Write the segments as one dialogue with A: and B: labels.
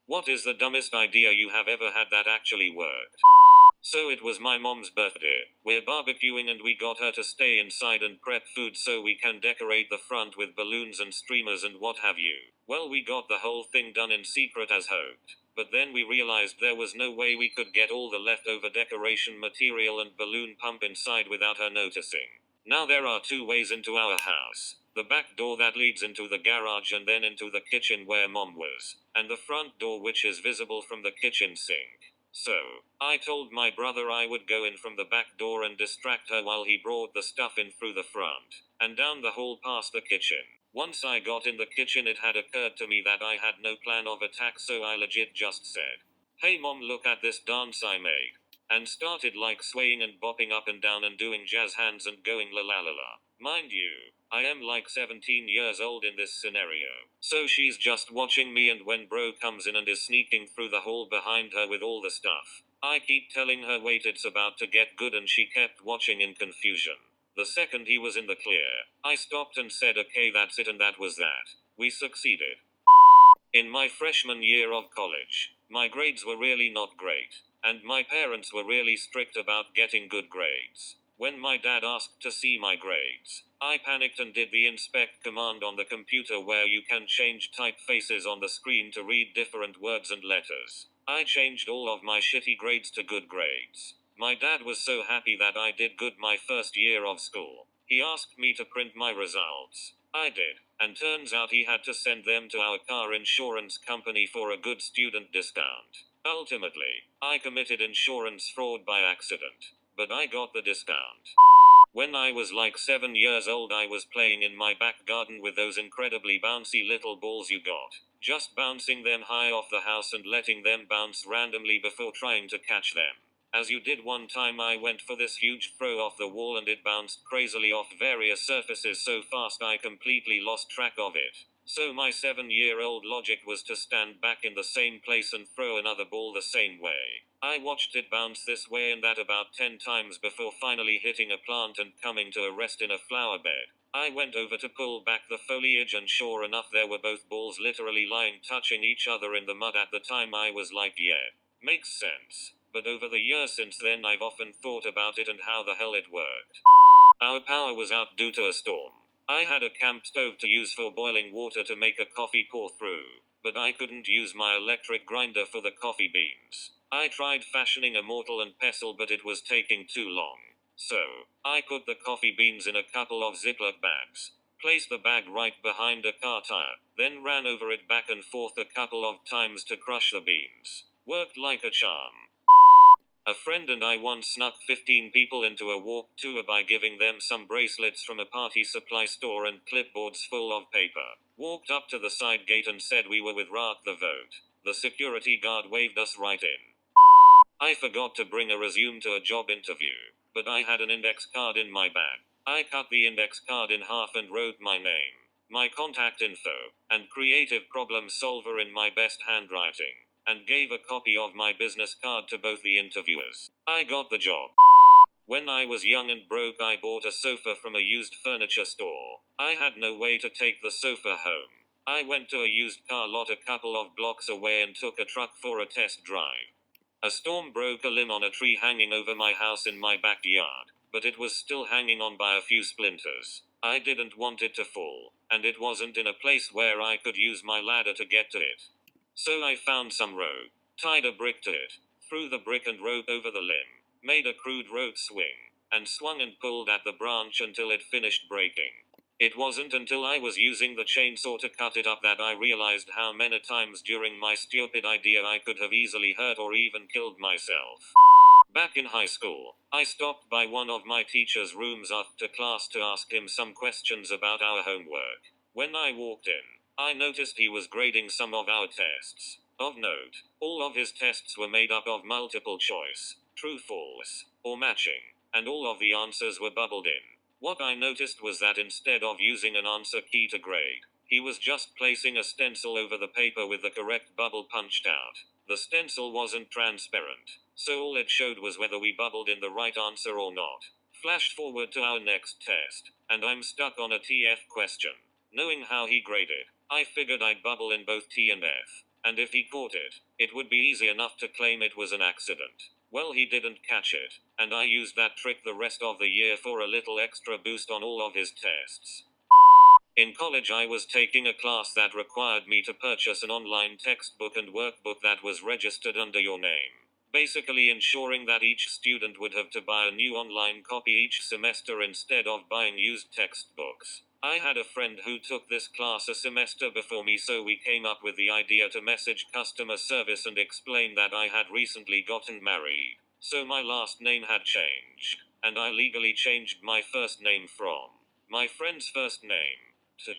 A: What is the dumbest idea you have ever had that actually worked? So it was my mom's birthday. We're barbecuing and we got her to stay inside and prep food so we can decorate the front with balloons and streamers and what have you. Well, we got the whole thing done in secret as hoped. But then we realized there was no way we could get all the leftover decoration material and balloon pump inside without her noticing. Now there are two ways into our house. The back door that leads into the garage and then into the kitchen where mom was, and the front door which is visible from the kitchen sink. So, I told my brother I would go in from the back door and distract her while he brought the stuff in through the front, and down the hall past the kitchen. Once I got in the kitchen, it had occurred to me that I had no plan of attack, so I legit just said, "Hey mom, look at this dance I made." And started like swaying and bopping up and down and doing jazz hands and going la la la la. Mind you, I am like 17 years old in this scenario. So she's just watching me, and when bro comes in and is sneaking through the hall behind her with all the stuff, I keep telling her wait, it's about to get good, and she kept watching in confusion. The second he was in the clear, I stopped and said okay, that's it, and that was that. We succeeded. In my freshman year of college, my grades were really not great, and my parents were really strict about getting good grades. When my dad asked to see my grades, I panicked and did the inspect command on the computer where you can change typefaces on the screen to read different words and letters. I changed all of my shitty grades to good grades. My dad was so happy that I did good my first year of school. He asked me to print my results. I did, and turns out he had to send them to our car insurance company for a good student discount. Ultimately, I committed insurance fraud by accident, but I got the discount. When I was like 7 years old, I was playing in my back garden with those incredibly bouncy little balls you got, just bouncing them high off the house and letting them bounce randomly before trying to catch them. As you did one time, I went for this huge throw off the wall and it bounced crazily off various surfaces so fast I completely lost track of it. So my 7-year-old logic was to stand back in the same place and throw another ball the same way. I watched it bounce this way and that about 10 times before finally hitting a plant and coming to a rest in a flower bed. I went over to pull back the foliage, and sure enough there were both balls literally lying touching each other in the mud. At the time I was like, yeah, makes sense. But over the years since then I've often thought about it and how the hell it worked. Our power was out due to a storm. I had a camp stove to use for boiling water to make a coffee pour through, but I couldn't use my electric grinder for the coffee beans. I tried fashioning a mortar and pestle, but it was taking too long. So, I put the coffee beans in a couple of Ziploc bags, placed the bag right behind a car tire, then ran over it back and forth a couple of times to crush the beans. Worked like a charm. A friend and I once snuck 15 people into a walk tour by giving them some bracelets from a party supply store and clipboards full of paper. Walked up to the side gate and said we were with Rock the Vote. The security guard waved us right in. I forgot to bring a resume to a job interview, but I had an index card in my bag. I cut the index card in half and wrote my name, my contact info, and creative problem solver in my best handwriting, and gave a copy of my business card to both the interviewers. I got the job. When I was young and broke, I bought a sofa from a used furniture store. I had no way to take the sofa home. I went to a used car lot a couple of blocks away and took a truck for a test drive. A storm broke a limb on a tree hanging over my house in my backyard, but it was still hanging on by a few splinters. I didn't want it to fall, and it wasn't in a place where I could use my ladder to get to it. So I found some rope, tied a brick to it, threw the brick and rope over the limb, made a crude rope swing, and swung and pulled at the branch until it finished breaking. It wasn't until I was using the chainsaw to cut it up that I realized how many times during my stupid idea I could have easily hurt or even killed myself. Back in high school, I stopped by one of my teacher's rooms after class to ask him some questions about our homework. When I walked in, I noticed he was grading some of our tests. Of note, all of his tests were made up of multiple choice, true, false, or matching, and all of the answers were bubbled in. What I noticed was that instead of using an answer key to grade, he was just placing a stencil over the paper with the correct bubble punched out. The stencil wasn't transparent, so all it showed was whether we bubbled in the right answer or not. Flashed forward to our next test, and I'm stuck on a TF question. Knowing how he graded, I figured I'd bubble in both T and F. and if he caught it, it would be easy enough to claim it was an accident. Well, he didn't catch it, and I used that trick the rest of the year for a little extra boost on all of his tests. In college, I was taking a class that required me to purchase an online textbook and workbook that was registered under your name, basically ensuring that each student would have to buy a new online copy each semester instead of buying used textbooks. I had a friend who took this class a semester before me, so we came up with the idea to message customer service and explain that I had recently gotten married, so my last name had changed, and I legally changed my first name from my friend's first name to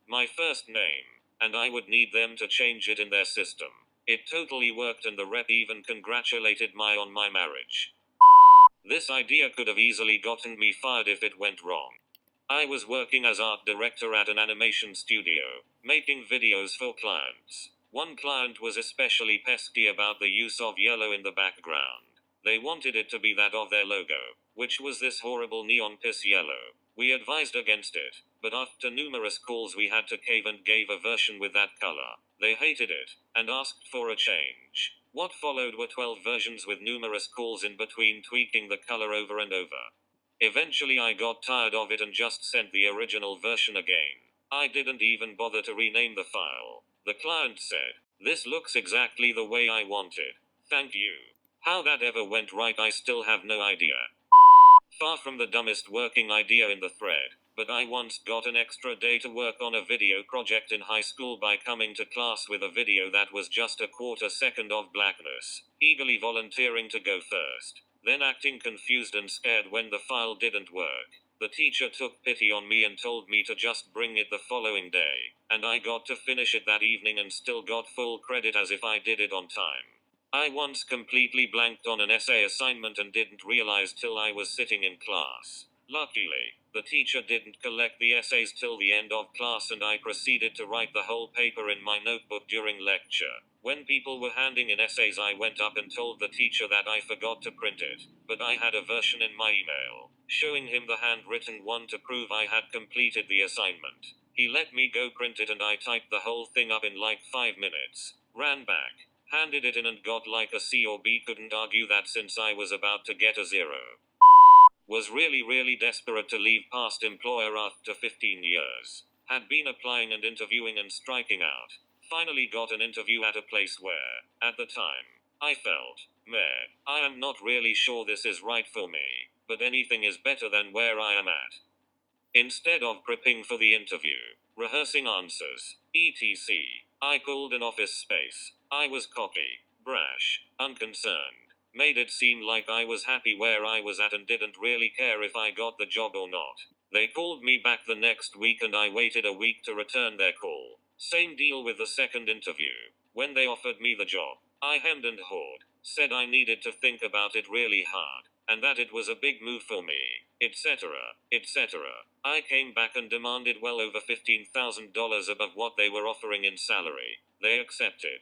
A: my first name, and I would need them to change it in their system. It totally worked, and the rep even congratulated me on my marriage. This idea could have easily gotten me fired if it went wrong. I was working as art director at an animation studio, making videos for clients. One client was especially pesky about the use of yellow in the background. They wanted it to be that of their logo, which was this horrible neon piss yellow. We advised against it, but after numerous calls we had to cave and gave a version with that color. They hated it, and asked for a change. What followed were 12 versions with numerous calls in between tweaking the color over and over. Eventually I got tired of it and just sent the original version again. I didn't even bother to rename the file. The client said, "This looks exactly the way I wanted. Thank you." How that ever went right, I still have no idea. Far from the dumbest working idea in the thread, but I once got an extra day to work on a video project in high school by coming to class with a video that was just a quarter second of blackness, eagerly volunteering to go first, then acting confused and scared when the file didn't work. The teacher took pity on me and told me to just bring it the following day, and I got to finish it that evening and still got full credit as if I did it on time. I once completely blanked on an essay assignment and didn't realize till I was sitting in class. Luckily, the teacher didn't collect the essays till the end of class, and I proceeded to write the whole paper in my notebook during lecture. When people were handing in essays, I went up and told the teacher that I forgot to print it, but I had a version in my email, showing him the handwritten one to prove I had completed the assignment. He let me go print it, and I typed the whole thing up in like 5 minutes, ran back, handed it in, and got like a C or B. Couldn't argue that since I was about to get a 0. Was really desperate to leave past employer after 15 years. Had been applying and interviewing and striking out. Finally got an interview at a place where, at the time, I felt, meh, I am not really sure this is right for me, but anything is better than where I am at. Instead of prepping for the interview, rehearsing answers, etc., I called an office space. I was cocky, brash, unconcerned, made it seem like I was happy where I was at and didn't really care if I got the job or not. They called me back the next week and I waited a week to return their call. Same deal with the second interview. When they offered me the job, I hemmed and hawed, said I needed to think about it really hard, and that it was a big move for me, etc., etc. I came back and demanded well over $15,000 above what they were offering in salary. They accepted.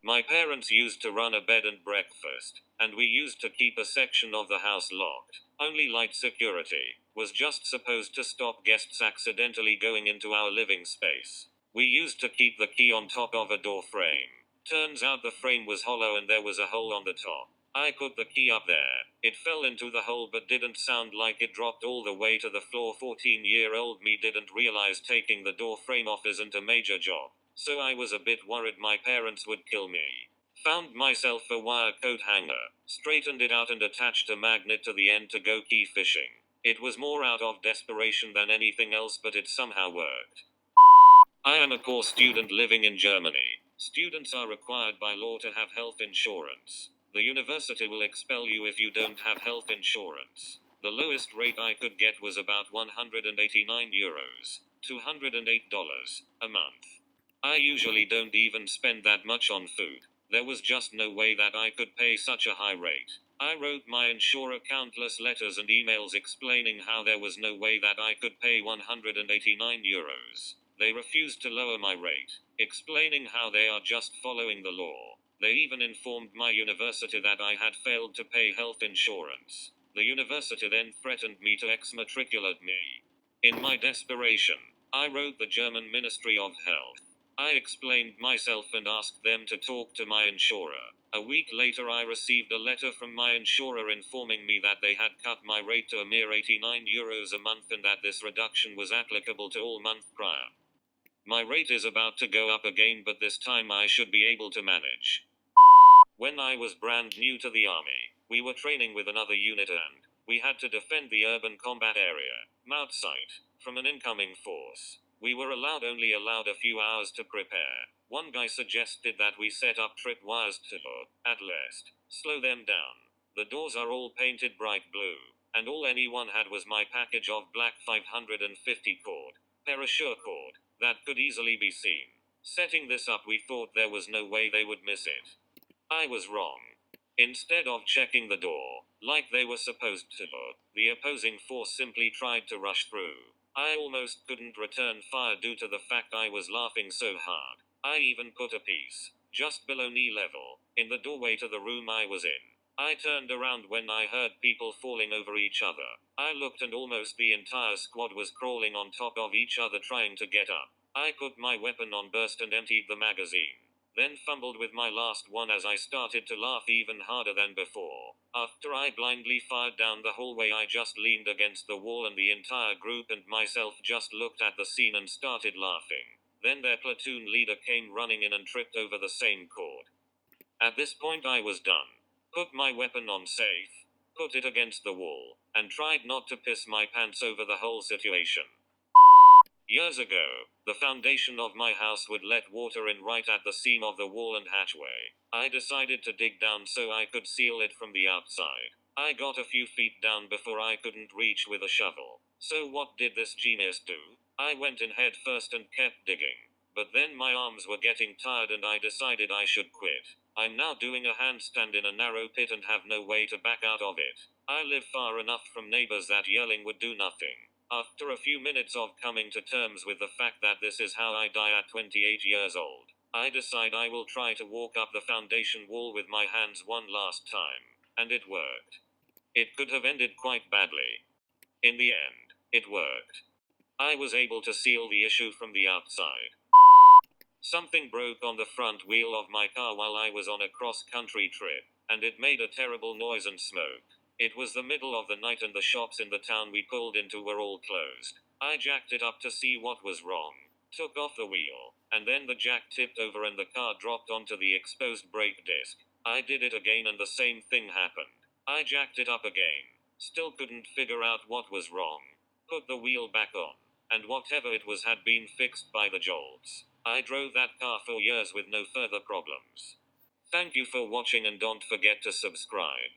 A: My parents used to run a bed and breakfast, and we used to keep a section of the house locked. Only light security was just supposed to stop guests accidentally going into our living space. We used to keep the key on top of a door frame. Turns out the frame was hollow and there was a hole on the top. I put the key up there. It fell into the hole but didn't sound like it dropped all the way to the floor. 14-year-old me didn't realize taking the door frame off isn't a major job, so I was a bit worried my parents would kill me. Found myself a wire coat hanger, straightened it out and attached a magnet to the end to go key fishing. It was more out of desperation than anything else, but it somehow worked. I am a course student living in Germany. Students are required by law to have health insurance. The university will expel you if you don't have health insurance. The lowest rate I could get was about €189, $208 a month. I usually don't even spend that much on food. There was just no way that I could pay such a high rate. I wrote my insurer countless letters and emails explaining how there was no way that I could pay €189. They refused to lower my rate, explaining how they are just following the law. They even informed my university that I had failed to pay health insurance. The university then threatened me to exmatriculate me. In my desperation, I wrote the German Ministry of Health. I explained myself and asked them to talk to my insurer. A week later I received a letter from my insurer informing me that they had cut my rate to a mere €89 a month and that this reduction was applicable to all month prior. My rate is about to go up again, but this time I should be able to manage. When I was brand new to the army, we were training with another unit and we had to defend the urban combat area, Mount Site, from an incoming force. We were only allowed a few hours to prepare. One guy suggested that we set up tripwires to, at least, slow them down. The doors are all painted bright blue, and all anyone had was my package of black 550 cord, parachute cord, that could easily be seen. Setting this up, we thought there was no way they would miss it. I was wrong. Instead of checking the door, like they were supposed to, the opposing force simply tried to rush through. I almost couldn't return fire due to the fact I was laughing so hard. I even put a piece, just below knee level, in the doorway to the room I was in. I turned around when I heard people falling over each other. I looked and almost the entire squad was crawling on top of each other trying to get up. I put my weapon on burst and emptied the magazine. Then fumbled with my last one as I started to laugh even harder than before. After I blindly fired down the hallway, I just leaned against the wall and the entire group and myself just looked at the scene and started laughing. Then their platoon leader came running in and tripped over the same cord. At this point I was done. Put my weapon on safe, put it against the wall, and tried not to piss my pants over the whole situation. Years ago, the foundation of my house would let water in right at the seam of the wall and hatchway. I decided to dig down so I could seal it from the outside. I got a few feet down before I couldn't reach with a shovel. So what did this genius do? I went in head first and kept digging. But then my arms were getting tired and I decided I should quit. I'm now doing a handstand in a narrow pit and have no way to back out of it. I live far enough from neighbors that yelling would do nothing. After a few minutes of coming to terms with the fact that this is how I die at 28 years old, I decide I will try to walk up the foundation wall with my hands one last time. And it worked. It could have ended quite badly. In the end, it worked. I was able to seal the issue from the outside. Something broke on the front wheel of my car while I was on a cross-country trip, and it made a terrible noise and smoke. It was the middle of the night and the shops in the town we pulled into were all closed. I jacked it up to see what was wrong, took off the wheel, and then the jack tipped over and the car dropped onto the exposed brake disc. I did it again and the same thing happened. I jacked it up again, still couldn't figure out what was wrong. Put the wheel back on, and whatever it was had been fixed by the jolts. I drove that car for years with no further problems. Thank you for watching and don't forget to subscribe.